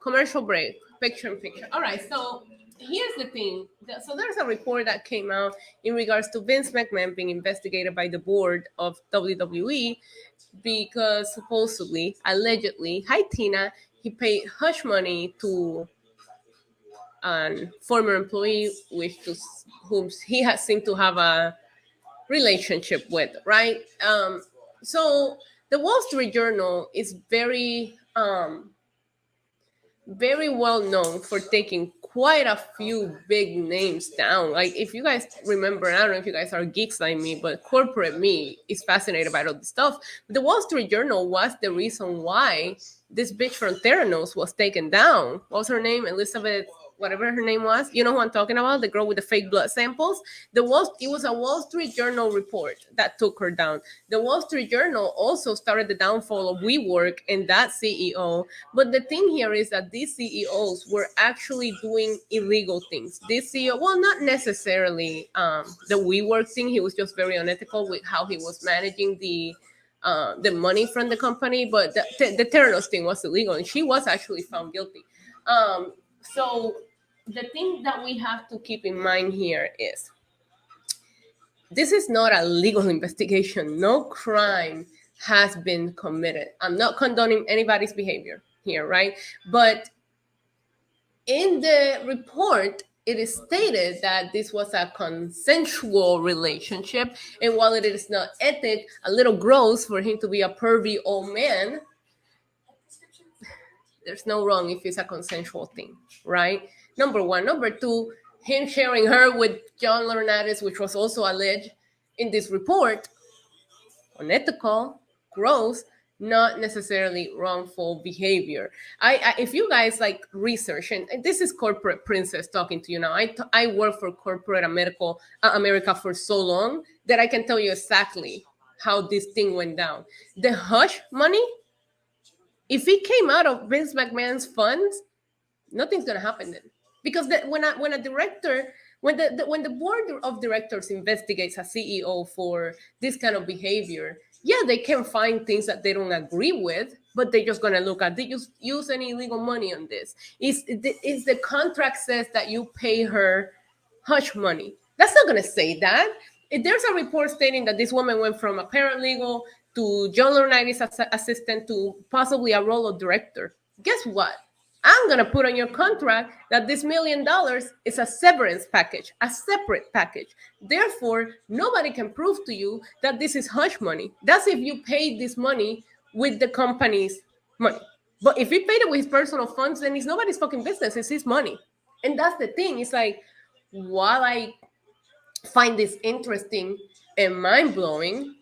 commercial break. Picture in picture. All right, so here's the thing. So there's a report that came out in regards to Vince McMahon being investigated by the board of WWE because supposedly, allegedly, hi Tina, he paid hush money to a former employee, whom he has seemed to have a relationship with, right? So the Wall Street Journal is very well known for taking quite a few big names down. Like, if you guys remember, I don't know if you guys are geeks like me, but corporate me is fascinated by all this stuff. The Wall Street Journal was the reason why this bitch from Theranos was taken down. What was her name? Elizabeth, whatever her name was. You know who I'm talking about? The girl with the fake blood samples. It was a Wall Street Journal report that took her down. The Wall Street Journal also started the downfall of WeWork and that CEO. But the thing here is that these CEOs were actually doing illegal things. This CEO, well, not necessarily the WeWork thing. He was just very unethical with how he was managing the money from the company. But the Theranos thing was illegal, and she was actually found guilty. So the thing that we have to keep in mind here is this is not a legal investigation. No crime has been committed. I'm not condoning anybody's behavior here, right? But in the report, it is stated that this was a consensual relationship. And while it is not ethic, a little gross for him to be a pervy old man, there's no wrong if it's a consensual thing, right? Number one. Number two, him sharing her with John Laurinaitis, which was also alleged in this report, unethical, gross, not necessarily wrongful behavior. If you guys like research, and this is corporate princess talking to you now. I work for corporate America for so long that I can tell you exactly how this thing went down. The hush money, if it came out of Vince McMahon's funds, nothing's gonna happen then. Because when the board of directors investigates a CEO for this kind of behavior, yeah, they can find things that they don't agree with, but they're just gonna look at, did you use any illegal money on this? Is the contract says that you pay her hush money? That's not gonna say that. If there's a report stating that this woman went from a paralegal to John Laurinaitis' assistant to possibly a role of director, guess what? I'm going to put on your contract that this $1 million is a severance package, a separate package. Therefore, nobody can prove to you that this is hush money. That's if you paid this money with the company's money. But if he paid it with his personal funds, then it's nobody's fucking business. It's his money. And that's the thing. It's like, while I find this interesting and mind-blowing,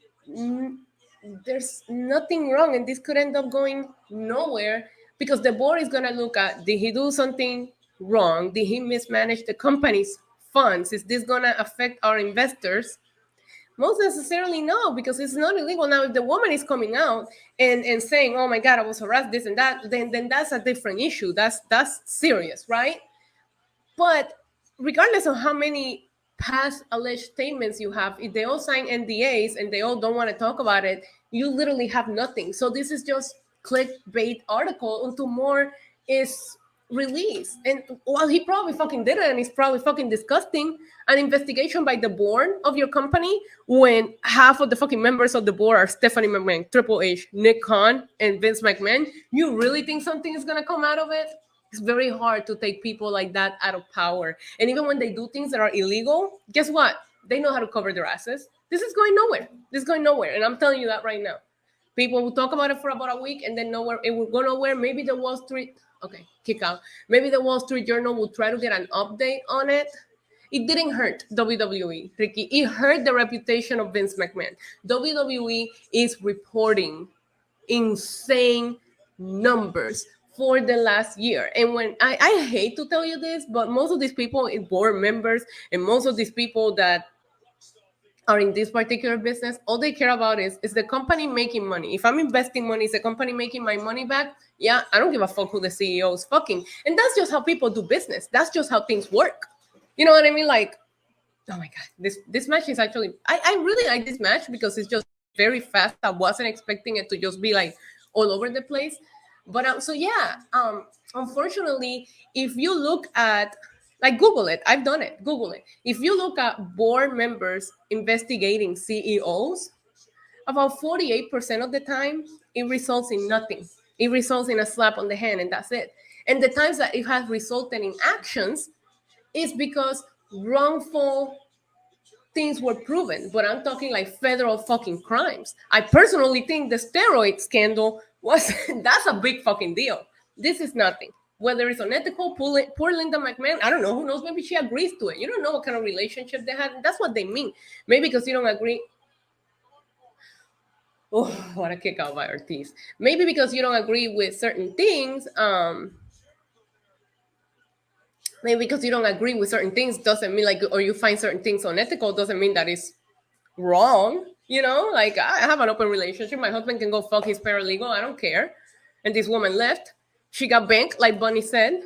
there's nothing wrong, and this could end up going nowhere, because the board is going to look at, did he do something wrong? Did he mismanage the company's funds? Is this going to affect our investors? Most necessarily no, because it's not illegal. Now, if the woman is coming out and saying, oh my God, I was harassed, this and that, then that's a different issue. That's serious, right? But regardless of how many past alleged statements you have, if they all sign NDAs and they all don't want to talk about it, you literally have nothing. So this is just clickbait article until more is released. And while he probably fucking did it, and it's probably fucking disgusting, an investigation by the board of your company when half of the fucking members of the board are Stephanie McMahon, Triple H, Nick Khan, and Vince McMahon, you really think something is going to come out of it? It's very hard to take people like that out of power. And even when they do things that are illegal, guess what? They know how to cover their asses. This is going nowhere. This is going nowhere. And I'm telling you that right now. People will talk about it for about a week and then nowhere. It will go nowhere. Maybe the Wall Street, kick out. Maybe the Wall Street Journal will try to get an update on it. It didn't hurt WWE, Ricky. It hurt the reputation of Vince McMahon. WWE is reporting insane numbers for the last year. And when I hate to tell you this, but most of these people, board members, and most of these people that are in this particular business, all they care about is the company making money. If I'm investing money, is the company making my money back? Yeah, I don't give a fuck who the CEO is fucking. And that's just how people do business. That's just how things work. You know what I mean? Like, oh my God, this match is actually, I really like this match because it's just very fast. I wasn't expecting it to just be like all over the place. But so yeah, unfortunately, if you look at, like, Google it, I've done it, Google it. If you look at board members investigating CEOs, about 48% of the time, it results in nothing. It results in a slap on the hand, and that's it. And the times that it has resulted in actions is because wrongful things were proven. But I'm talking like federal fucking crimes. I personally think the steroid scandal was that's a big fucking deal. This is nothing. Whether it's unethical, poor Linda McMahon, I don't know. Who knows? Maybe she agrees to it. You don't know what kind of relationship they had. That's what they mean. Maybe because you don't agree. Oh, what a kick out by Ortiz. Maybe because you don't agree with certain things. Maybe because you don't agree with certain things doesn't mean, like, or you find certain things unethical doesn't mean that it's wrong. You know, like, I have an open relationship. My husband can go fuck his paralegal. I don't care. And this woman left. She got banked, like Bunny said.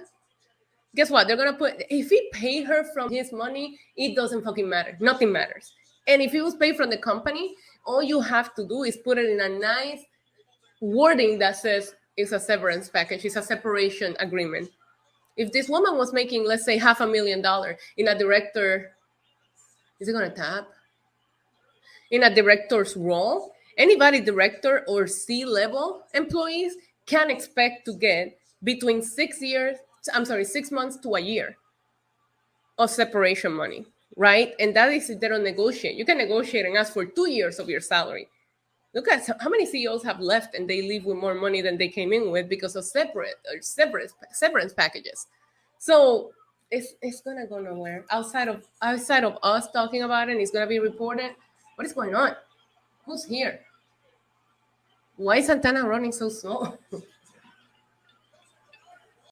Guess what? They're gonna put, if he paid her from his money, it doesn't fucking matter. Nothing matters. And if it was paid from the company, all you have to do is put it in a nice wording that says it's a severance package, it's a separation agreement. If this woman was making, let's say, $500,000 in a director, is it gonna tap? In a director's role, anybody director or C-level employees can expect to get between 6 months to a year of separation money, right? And that is if they don't negotiate. You can negotiate and ask for 2 years of your salary. Look at how many CEOs have left and they leave with more money than they came in with because of severance packages. So it's gonna go nowhere outside of us talking about it. And it's gonna be reported. What is going on? Who's here? Why is Santana running so slow?